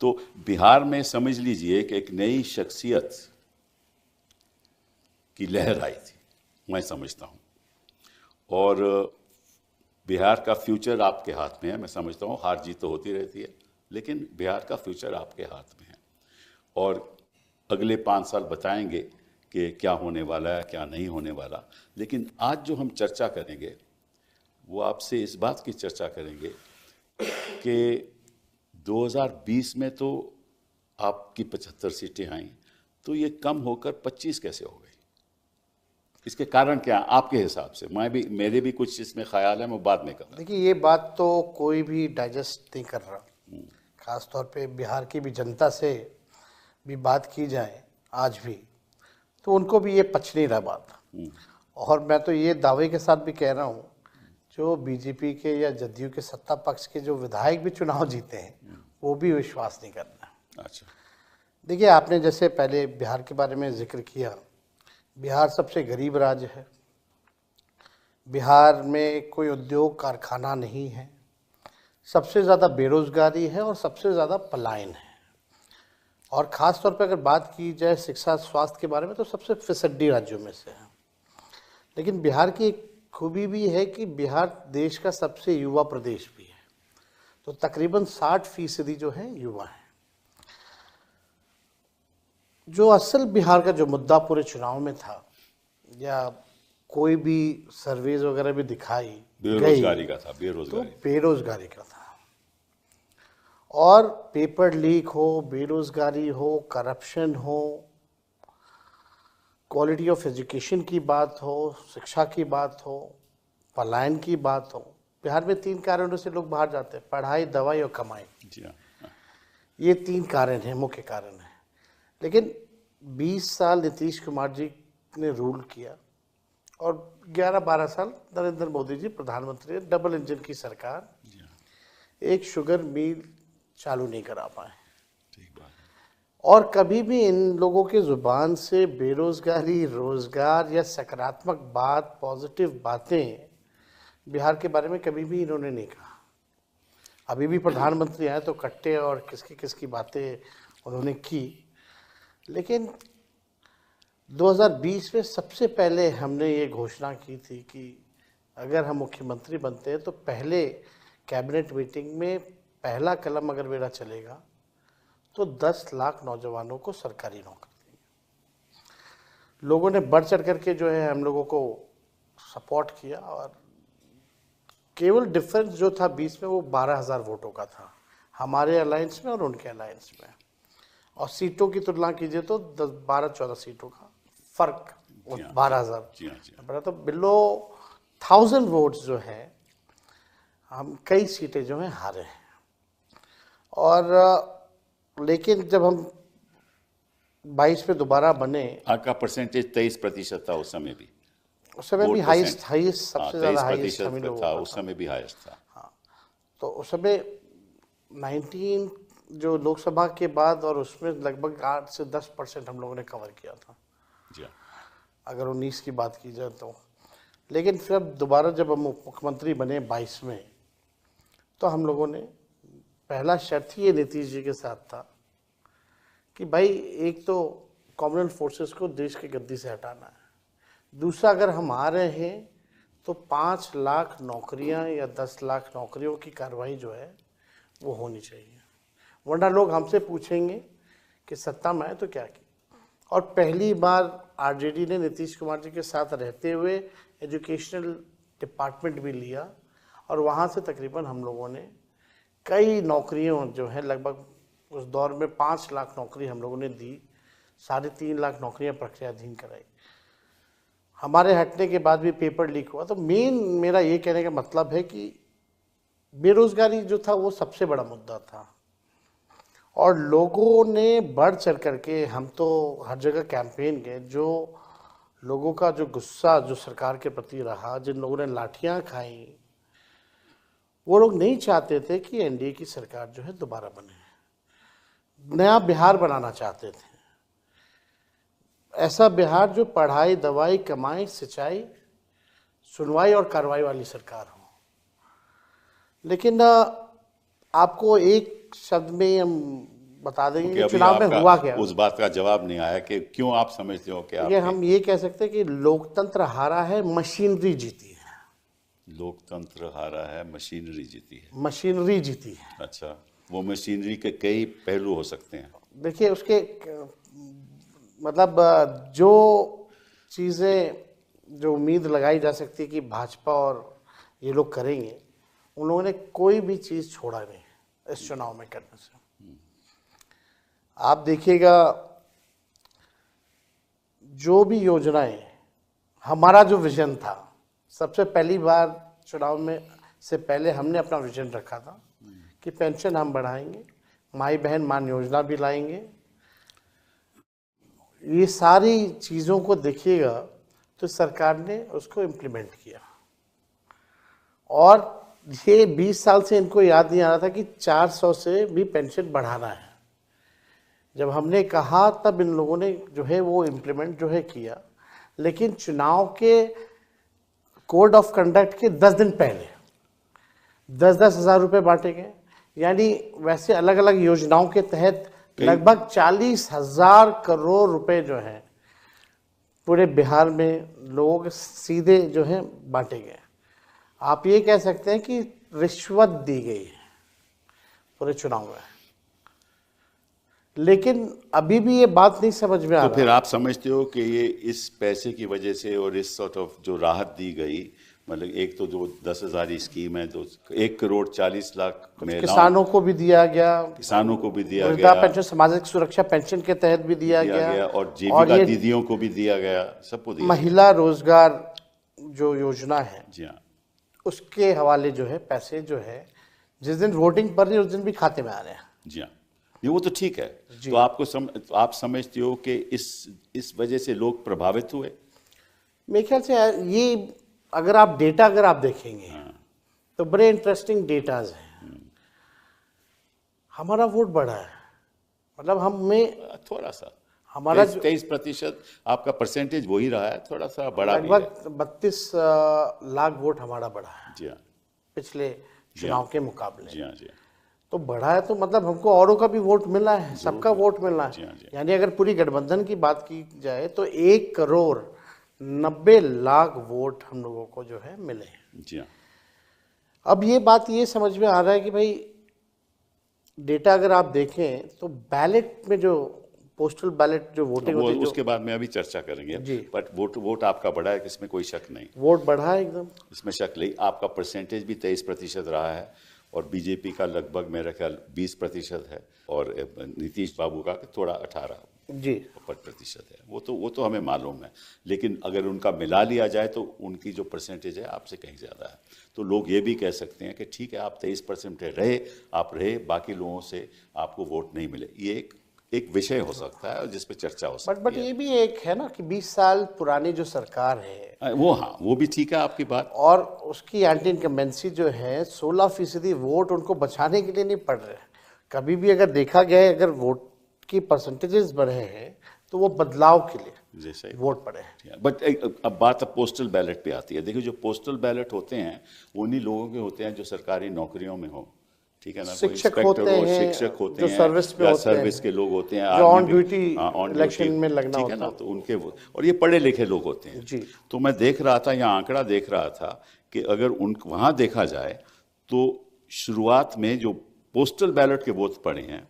तो बिहार में समझ लीजिए कि एक नई शख्सियत की लहर आई थी, मैं समझता हूँ। और बिहार का फ्यूचर आपके हाथ में है। मैं समझता हूँ हार जीत तो होती रहती है, लेकिन बिहार का फ्यूचर आपके हाथ में है। और अगले 5 साल बताएंगे कि क्या होने वाला है, क्या नहीं होने वाला। लेकिन आज जो हम चर्चा करेंगे वो आपसे इस बात की चर्चा करेंगे कि 2020 में तो आपकी 75 सीटें आईं, तो ये कम होकर 25 कैसे हो गई? इसके कारण क्या आपके हिसाब से? मेरे भी कुछ इसमें ख्याल है, मैं बाद में कहूँगा। देखिए, ये बात तो कोई भी डाइजेस्ट नहीं कर रहा। खास तौर पे बिहार की भी जनता से भी बात की जाए आज भी, तो उनको भी ये पच नहीं रहा बात। और मैं तो ये दावे के साथ भी कह रहा हूँ, जो बीजेपी के या जदयू के सत्ता पक्ष के जो विधायक भी चुनाव जीते हैं, वो भी विश्वास नहीं कर रहे। अच्छा। देखिए, आपने जैसे पहले बिहार के बारे में जिक्र किया, बिहार सबसे गरीब राज्य है। बिहार में कोई उद्योग कारखाना नहीं है, सबसे ज़्यादा बेरोजगारी है और सबसे ज़्यादा पलायन है। और ख़ास तौर पर अगर बात की जाए शिक्षा स्वास्थ्य के बारे में, तो सबसे फिसड्डी राज्यों में से है। लेकिन बिहार की एक खूबी भी है कि बिहार देश का सबसे युवा प्रदेश भी है। तो तकरीबन 60% जो है युवा हैं। जो असल बिहार का जो मुद्दा पूरे चुनाव में था, या कोई भी सर्वेज वगैरह भी दिखाई गई, बेरोजगारी का था, तो बेरोजगारी। बेरोजगारी का था। और पेपर लीक हो, बेरोजगारी हो, करप्शन हो, क्वालिटी ऑफ एजुकेशन की बात हो, शिक्षा की बात हो, पलायन की बात हो, बिहार में 3 कारणों से लोग बाहर जाते हैं: पढ़ाई, दवाई और कमाई। जी हाँ। ये 3 कारण हैं, मुख्य कारण हैं। लेकिन 20 साल नीतीश कुमार जी ने रूल किया और 11-12 साल नरेंद्र मोदी जी प्रधानमंत्री, डबल इंजन की सरकार, जी हाँ। एक शुगर मिल चालू नहीं करा पाए। ठीक बात है। और कभी भी इन लोगों के जुबान से बेरोजगारी, रोजगार या सकारात्मक बात, पॉजिटिव बातें बिहार के बारे में कभी भी इन्होंने नहीं कहा। अभी भी प्रधानमंत्री आए तो कट्टे और किसकी किसकी बातें उन्होंने की। लेकिन 2020 में सबसे पहले हमने ये घोषणा की थी कि अगर हम मुख्यमंत्री बनते हैं तो पहले कैबिनेट मीटिंग में पहला कलम अगर मेरा चलेगा तो 10 लाख नौजवानों को सरकारी नौकरी देंगे। लोगों ने बढ़ चढ़ करके जो है हम लोगों को सपोर्ट किया। और केवल डिफरेंस जो था 20 में, वो 12,000 वोटों का था, हमारे अलायंस में और उनके अलायंस में। और सीटों की तुलना कीजिए तो 12-14 सीटों का फर्क, जी हाँ। 12,000 जी हाँ। जी हाँ। बड़ा। तो बिलो 1000 वोट्स जो है, हम कई सीटें जो हैं हारे हैं। और लेकिन जब हम 22 में दोबारा बने, आपका परसेंटेज 23% था उस समय भी। उस समय भी वोट हाईएस्ट परसेंट। हाईएस्ट हाँ, सबसे ज़्यादा हाईएस्ट 23% हम ही का लोगों था का उस था। समय भी, हाईएस्ट था। हाँ, तो उस समय 19 जो लोकसभा के बाद, और उसमें लगभग 8 से 10% हम लोगों ने कवर किया था, जी हाँ। अगर 19 की बात की जाए तो। लेकिन फिर दोबारा जब हम मुख्यमंत्री बने 22 में, तो हम लोगों ने पहला शर्त ही ये नीतीश जी के साथ था कि भाई, एक तो कॉमनवेल्थ फोर्सेस को देश की गद्दी से हटाना है, दूसरा अगर हम आ रहे हैं तो 5 लाख नौकरियां या 10 लाख नौकरियों की कार्रवाई जो है वो होनी चाहिए, वरना लोग हमसे पूछेंगे कि सत्ता में आए तो क्या किया। और पहली बार आरजेडी ने नीतीश कुमार जी के साथ रहते हुए एजुकेशनल डिपार्टमेंट भी लिया, और वहाँ से तकरीबन हम लोगों ने कई नौकरियों जो है, लगभग उस दौर में 5 लाख नौकरी हम लोगों ने दी, 3.5 लाख नौकरियां प्रक्रियाधीन कराई। हमारे हटने के बाद भी पेपर लीक हुआ। तो मेन मेरा ये कहने का मतलब है कि बेरोजगारी जो था वो सबसे बड़ा मुद्दा था, और लोगों ने बढ़ चढ़ करके, हम तो हर जगह कैंपेन गए, जो लोगों का जो गुस्सा जो सरकार के प्रति रहा, जिन लोगों ने लाठियां खाई, वो लोग नहीं चाहते थे कि एनडीए की सरकार जो है दोबारा बने, नया बिहार बनाना चाहते थे। ऐसा बिहार जो पढ़ाई, दवाई, कमाई, सिंचाई, सुनवाई और कार्रवाई वाली सरकार हो। लेकिन आपको एक शब्द में बता देंगे क्योंकि कि अभी चुनाव में आपका हुआ क्या। उस बात का जवाब नहीं आया कि क्यों आप समझते हो कि ये हम ये कह सकते हैं कि लोकतंत्र हारा है, मशीनरी जीती है। लोकतंत्र हारा है, मशीनरी जीती है। मशीनरी जीती है। अच्छा, वो मशीनरी के कई पहलू हो सकते हैं। देखिए उसके मतलब जो चीज़ें जो उम्मीद लगाई जा सकती है कि भाजपा और ये लोग करेंगे, उन लोगों ने कोई भी चीज़ छोड़ा नहीं इस चुनाव में करने से। आप देखिएगा जो भी योजनाएं, हमारा जो विजन था, सबसे पहली बार चुनाव में से पहले हमने अपना विजन रखा था कि पेंशन हम बढ़ाएंगे, माई बहन मान योजना भी लाएंगे। ये सारी चीज़ों को देखिएगा तो सरकार ने उसको इम्प्लीमेंट किया। और ये 20 साल से इनको याद नहीं आ रहा था कि 400 से भी पेंशन बढ़ाना है। जब हमने कहा तब इन लोगों ने जो है वो इम्प्लीमेंट जो है किया। लेकिन चुनाव के कोड ऑफ कंडक्ट के 10 दिन पहले 10-10 हज़ार रुपये बांटे गए। यानी वैसे अलग अलग योजनाओं के तहत लगभग 40,000 करोड़ रुपए जो हैं पूरे बिहार में लोग सीधे जो है बांटे गए। आप ये कह सकते हैं कि रिश्वत दी गई है पूरे चुनाव में। लेकिन अभी भी ये बात नहीं समझ में आ रहा। तो फिर आप समझते हो कि ये इस पैसे की वजह से और इस सॉर्ट ऑफ जो राहत दी गई, मतलब एक तो जो 10,000 स्कीम है, तो 1,40,00,000 में किसानों को भी दिया गया, किसानों को भी दिया वृद्धा गया, पेंशन, सामाजिक सुरक्षा पेंशन के तहत भी दिया गया, और जीविका दीदियों को भी दिया गया, सबको दिया महिला रोजगार जो योजना है जी हाँ, उसके हवाले जो है पैसे जो है जिस दिन वोटिंग पड़ रही है उस दिन भी खाते में आ रहे हैं। जी हाँ, ये वो तो ठीक है। तो आपको तो आप समझते हो कि इस वजह से लोग प्रभावित हुए? मेरे ख्याल से ये अगर आप डेटा अगर आप देखेंगे तो बड़े इंटरेस्टिंग डेटाज हैं। हमारा वोट बढ़ा है, मतलब हमें थोड़ा सा हमारा 23% आपका परसेंटेज वही रहा है, थोड़ा सा बड़ा भी है। लगभग 32 लाख वोट हमारा बढ़ा है जी हाँ, पिछले चुनाव के मुकाबले। जी हाँ, जी हाँ। तो बढ़ा है तो मतलब हमको औरों का भी वोट मिला है, सबका वोट मिला जी है। हाँ, जी। यानी अगर पूरी गठबंधन की बात की जाए तो 1,90,00,000 वोट हम लोगों को जो है मिले हैं। जी हाँ। अब ये बात ये समझ में आ रहा है कि भाई डेटा अगर आप देखें तो बैलेट में जो पोस्टल बैलेट जो वोटिंग होती है, उसके बाद में अभी चर्चा करेंगे जी। बट वोट आपका बढ़ा है, इसमें कोई शक नहीं, वोट बढ़ा है एकदम, इसमें शक नहीं। आपका परसेंटेज भी 23% रहा है और बीजेपी का लगभग मेरा ख्याल 20% है और नीतीश बाबू का थोड़ा 18% है। वो तो हमें मालूम है, लेकिन अगर उनका मिला लिया जाए तो उनकी जो परसेंटेज है आपसे कहीं ज़्यादा है। तो लोग ये भी कह सकते हैं कि ठीक है, आप 23% रहे, आप रहे, बाकी लोगों से आपको वोट नहीं मिले। ये एक विषय हो सकता है और जिस पे चर्चा हो सकती है। बट ये भी एक है ना कि 20 साल पुरानी जो सरकार है वो भी ठीक है आपकी बात। और उसकी एंटी इनकम्बेंसी जो है 16% वोट उनको बचाने के लिए नहीं पड़ रहे। कभी भी अगर देखा गया है, अगर वोट की परसेंटेजेस बढ़े हैं तो वो बदलाव के लिए जैसे वोट पड़े हैं। बट अब बात पोस्टल बैलेट पे आती है। देखिए, जो पोस्टल बैलेट होते हैं उन्हीं लोगों के होते हैं जो सरकारी नौकरियों में हो, ठीक है ना, कोई शिक्षक इंस्पेक्टर होते हो, हैं, शिक्षक होते जो हैं, सर्विस पे या होते सर्विस हैं, के लोग होते हैं, जो on army duty on election duty में लगना ठीक है ना, होता तो उनके और ये पढ़े लिखे लोग होते हैं जी। तो मैं देख रहा था, यहाँ आंकड़ा देख रहा था कि अगर वहाँ देखा जाए तो शुरुआत में जो पोस्टल बैलेट के वोट पड़े हैं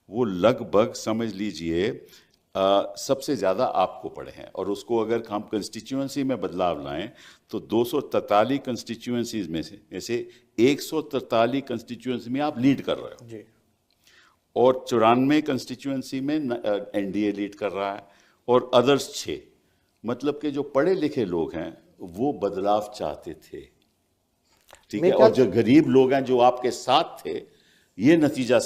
वो लगभग समझ लीजिए सबसे ज़्यादा आपको पड़े हैं। और उसको अगर हम कंस्टिट्यूएंसी में बदलाव लाएं तो 243 कंस्टिट्यूएंसीज में से 143 कंस्टिट्यूएंसी में आप लीड कर रहे हो जी। और 94 कंस्टिट्यूएंसी में एनडीए लीड कर रहा है और अदर्स 6। मतलब कि जो पढ़े लिखे लोग हैं वो बदलाव चाहते थे, ठीक है, और जो गरीब लोग हैं जो आपके साथ थे, ये नतीजा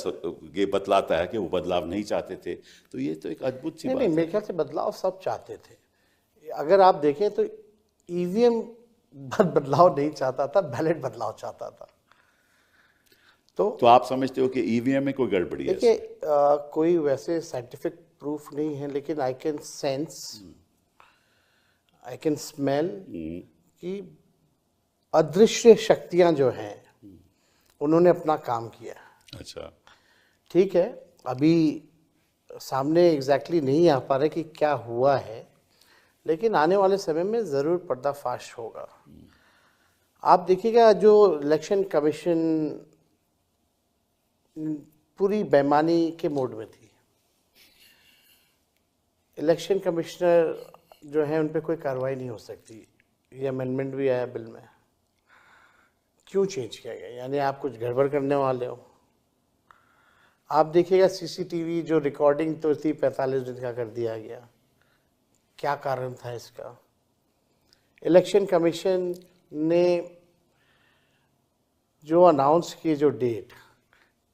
ये बतलाता है कि वो बदलाव नहीं चाहते थे। तो ये तो एक अद्भुत सी बात है। मेरे ख्याल से बदलाव सब चाहते थे। अगर आप देखें तो ईवीएम बदलाव नहीं चाहता था, बैलेट बदलाव चाहता था। तो आप समझते हो कि ईवीएम में कोई गड़बड़ी है? देखिए, कोई वैसे साइंटिफिक प्रूफ नहीं है, लेकिन I can sense, I can smell कि अदृश्य शक्तियां जो हैं उन्होंने अपना काम किया। अच्छा, ठीक है, अभी सामने एग्जैक्टली नहीं आ पा रहा कि क्या हुआ है, लेकिन आने वाले समय में ज़रूर पर्दाफाश होगा। आप देखिएगा जो इलेक्शन कमीशन पूरी बेईमानी के मोड में थी। इलेक्शन कमिश्नर जो है उन पे कोई कार्रवाई नहीं हो सकती। ये अमेंडमेंट भी आया बिल में। क्यों चेंज किया गया? यानी आप कुछ गड़बड़ करने वाले हो। आप देखिएगा सीसीटीवी जो रिकॉर्डिंग तो थी 45 दिन का कर दिया गया। क्या कारण था इसका? इलेक्शन कमीशन ने जो अनाउंस की जो डेट,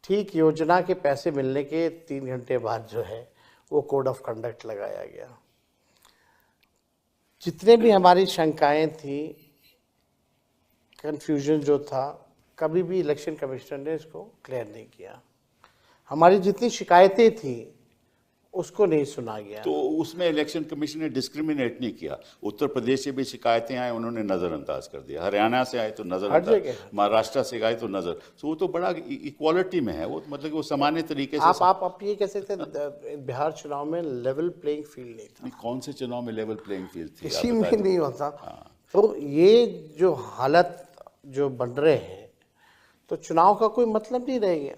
ठीक योजना के पैसे मिलने के 3 घंटे बाद जो है वो कोड ऑफ कंडक्ट लगाया गया। जितने भी हमारी शंकाएं थी, कन्फ्यूजन जो था, कभी भी इलेक्शन कमिश्नर ने इसको क्लियर नहीं किया। हमारी जितनी शिकायतें थी उसको नहीं सुना गया। तो उसमें इलेक्शन कमीशन ने डिस्क्रिमिनेट नहीं किया। उत्तर प्रदेश से भी शिकायतें आए, उन्होंने नज़रअंदाज कर दिया। हरियाणा से आए तो नज़रअंदाज, महाराष्ट्र से आए तो नज़र, तो वो तो बड़ा इक्वालिटी में है। वो मतलब कि वो सामान्य तरीके से आप ये कह सकते हैं बिहार चुनाव में लेवल प्लेइंग फील्ड नहीं था। कौन से चुनाव में लेवल प्लेइंग फील्ड थी? किसी में नहीं होता। तो ये जो हालत जो बन रहे हैं, तो चुनाव का कोई मतलब नहीं रह गया।